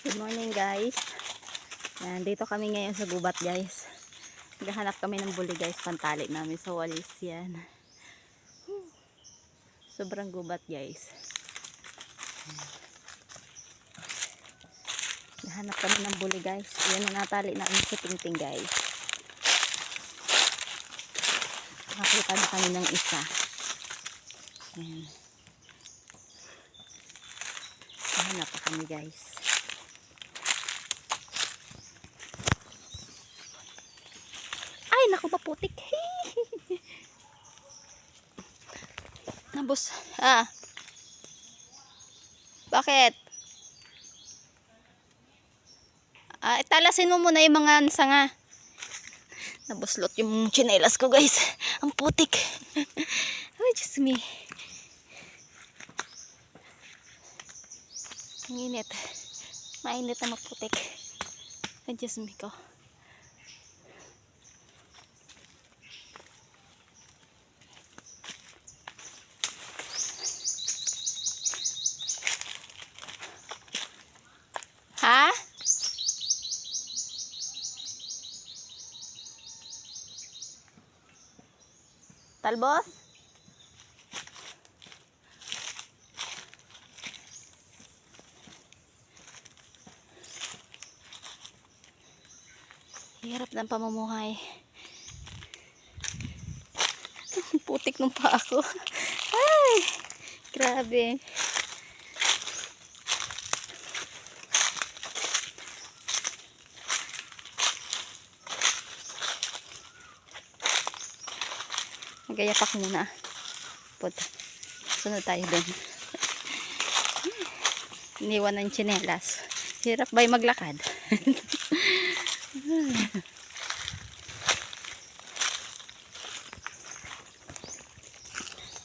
Good morning guys. Yan, dito kami ngayon sa gubat guys. Naghahanap kami ng buli guys, pantali namin sa walis yan. Sobrang gubat guys. Naghahanap kami ng buli guys. Yan ang natali namin sa tingting guys. Nakita na kami ng isa. Yan. Naghahanap pa kami guys. Ay, naku, maputik. Nabos. Bakit? Italasin mo muna yung mga sanga. Nabuslot yung tsinelas ko guys. Ang putik. Ay, Diyos me. Ang init. Mainit na maputik. Ay, Diyos me ko. Ha? Talbos? Hirap ng pamumuhay. Putik nung pa ako. Ay! Grabe. Magayapak muna. Punta. Sunod tayo dun. Iniwan ng tsinelas. Hirap ba'y maglakad?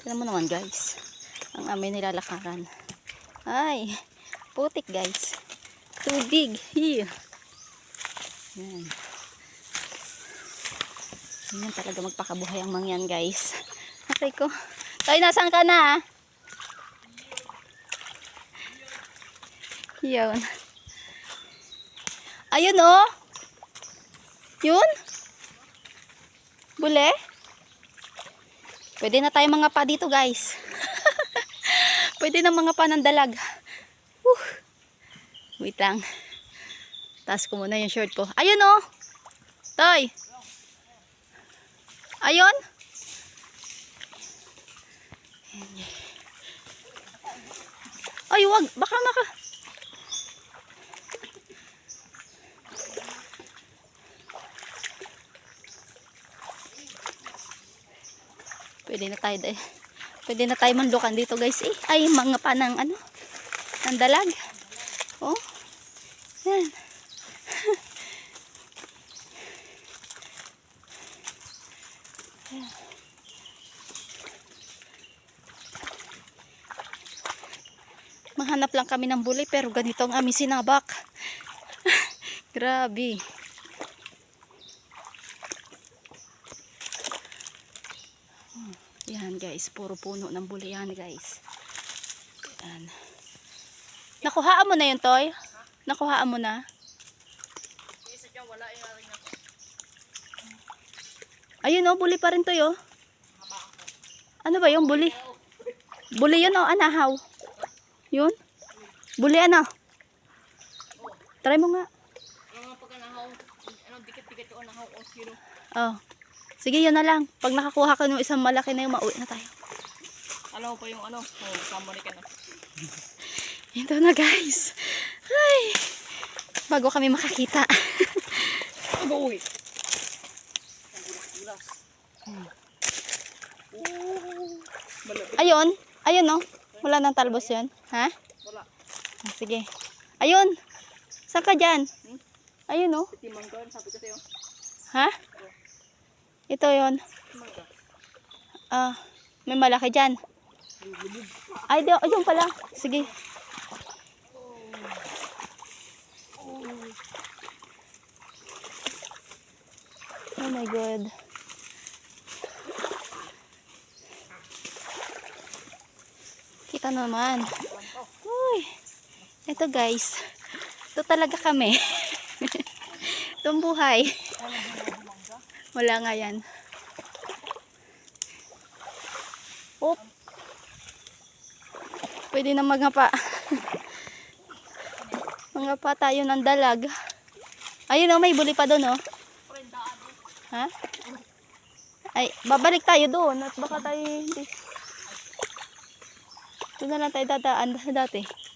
Tignan mo naman guys. Ang aming nilalakaran. Ay! Putik guys. Tubig. Here. Yan. Yan talaga magpakabuhay ang mangyan guys. Okay ko. Toy, nasaan ka na? Yun. Ayun oh. Yun. Bule. Pwede na tayo mga pa dito guys. Pwede na mga pa ng dalag. Wait lang. Taas ko muna yung short ko. Ayun oh. Toy. Ayun. Ay, wag. Baka maka. Pwede na tayo dahil. Pwede na tayo mandukan dito guys eh. Ay, mga panang ano. Ang dalag. Oh. Yan. Mahanap lang kami ng buli pero ganito ang aming sinabak. Grabe. Yan guys, puro puno ng buli yan guys. Yan. Nakuhaan mo na yun, Toy? Nakuhaan mo na? Ayun oh, buli pa rin to yo. Ano ba yung buli? Buli yun oh, anahaw. Yun? Buli ano? Try mo nga. Oh. Sige, yun na lang. Pag nakakuha ka ng isang malaki na yung mauwi na tayo. Alam mo pa yung ano? Oh, kamali ka na. Ito na guys. Ay. Bago kami makakita. Uy. Ayun. Ayun oh. Wala nang talbos yun. Ha? Wala. Sige. Ayun. Saan ka dyan? Ayun oh. Timang ka, sabi ko sa'yo. Ha? Ito yun. Timang ka. May malaki dyan. Ay, ayun pala. Sige. Oh my God. Kita naman. Uy. Ito guys. Ito talaga kami. Itong buhay. Wala nga yan. Oop. Pwede na magngapa. Mangapa tayo ng dalag. Ayun oh, may buli pa doon oh. Ha? Ay, babalik tayo doon at baka tayo hindi. Doon na lang tayo dadaan sa dati.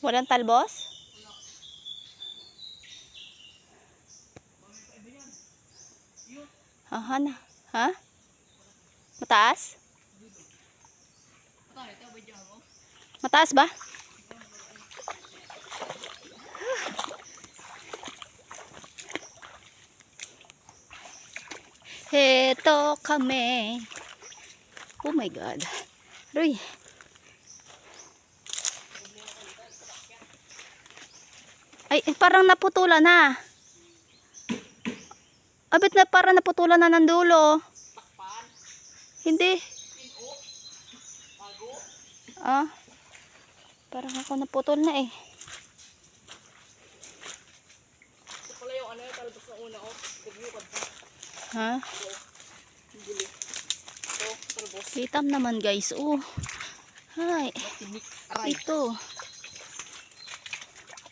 Walang talbos? Aha na. Ha? Mataas? Mataas ba? Heto kami. Oh my God. Roy. Ay, parang naputulan na. Abit na parang naputulan na ng dulo. Hindi. Ah. Parang ako naputol na eh. Ito pala yung ano yung talbos na una, oh. Naglukad pa. Ha? Buli. Ito, talbos. Kitam naman guys. Oh. Hay. Tinik. Aray. Ito.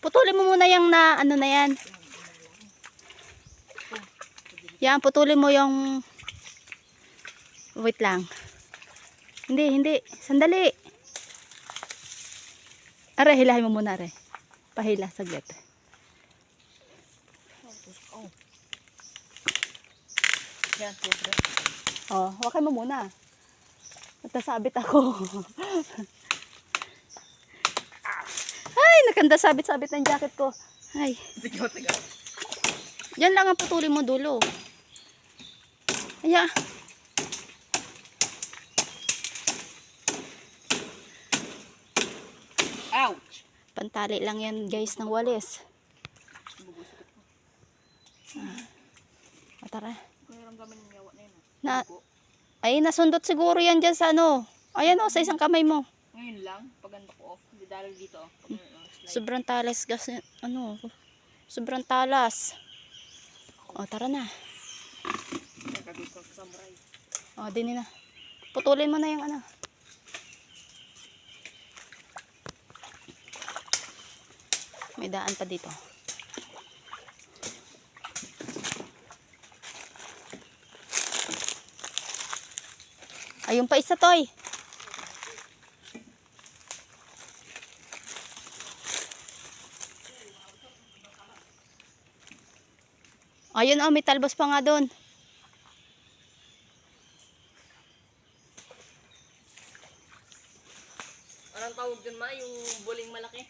Putulin mo muna yung na ano na yan. Yan, putulin mo yung wait lang. Hindi. Sandali. Are, hilahin mo muna, are. Pahila, saglit. Oh. Yan, siyempre. Oh, wakay mo muna. Natasabit ako. Ay, nakanda sabit-sabit ng jacket ko. Ay. Tigaw. Yan lang ang putulin mo dulo. Aya. Ouch! Pantali lang yan guys ng walis. Tara. Kung naramdaman yung yawa na yun. Ay, nasundot siguro yan dyan sa ano. Ayan o, sa isang kamay mo. Ngayon lang, pag ano ko, hindi dahil dito. Pag, slide. Sobrang talas kasi, ano, sobrang talas. O, tara na. Nagagawin ko sa samurai. O, dinin na. Putulin mo na yung ano. May daan pa dito. Ayun pa isa, Toy. Ayun oh, may talbos pa nga doon. Anong tawag dun ma? Yung buling malaki?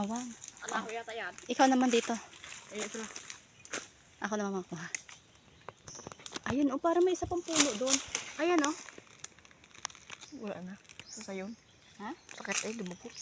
Awan. Anak ko yata yan. Ikaw naman dito. Ayun ito na. Ako naman makuha. Ayun oh, para may isa pang puno doon. Ayan oh. Wala na. Sa yun. Ha? Sakit ay dumugo.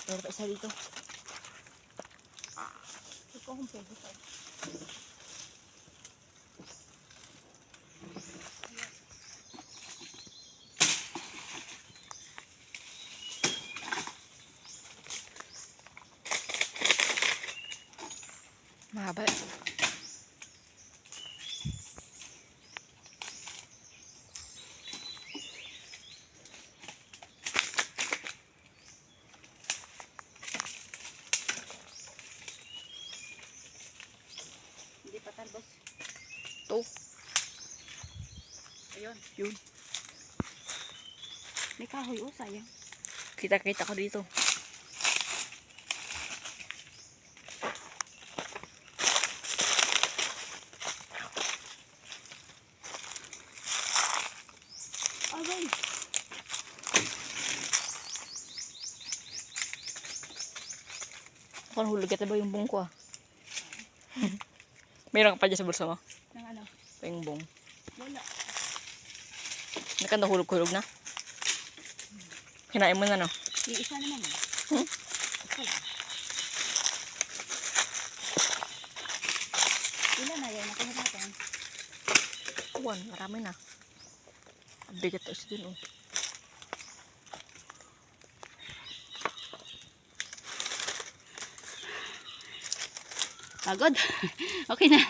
Meron pa isa dito. Ito kung pwede pa. Mahaba. Hindi pa talbos. Ito. Ayun. Yun. May kahoy oh, sayang. Kita-kita ko dito. Agay. Parang hulugat na ba yung buong ko ah? Mayroon ka pa dyan sa bulsa mo. Ng ano? Pengbong. Wala. Nakandahulog-hulog na. Hinain mo na, no? Iisa naman eh. Isa lang. Ilan na yan? Nakuha natin. Uwan, marami na. Ang bigat to isa dun, oh. Pagod. Okay na.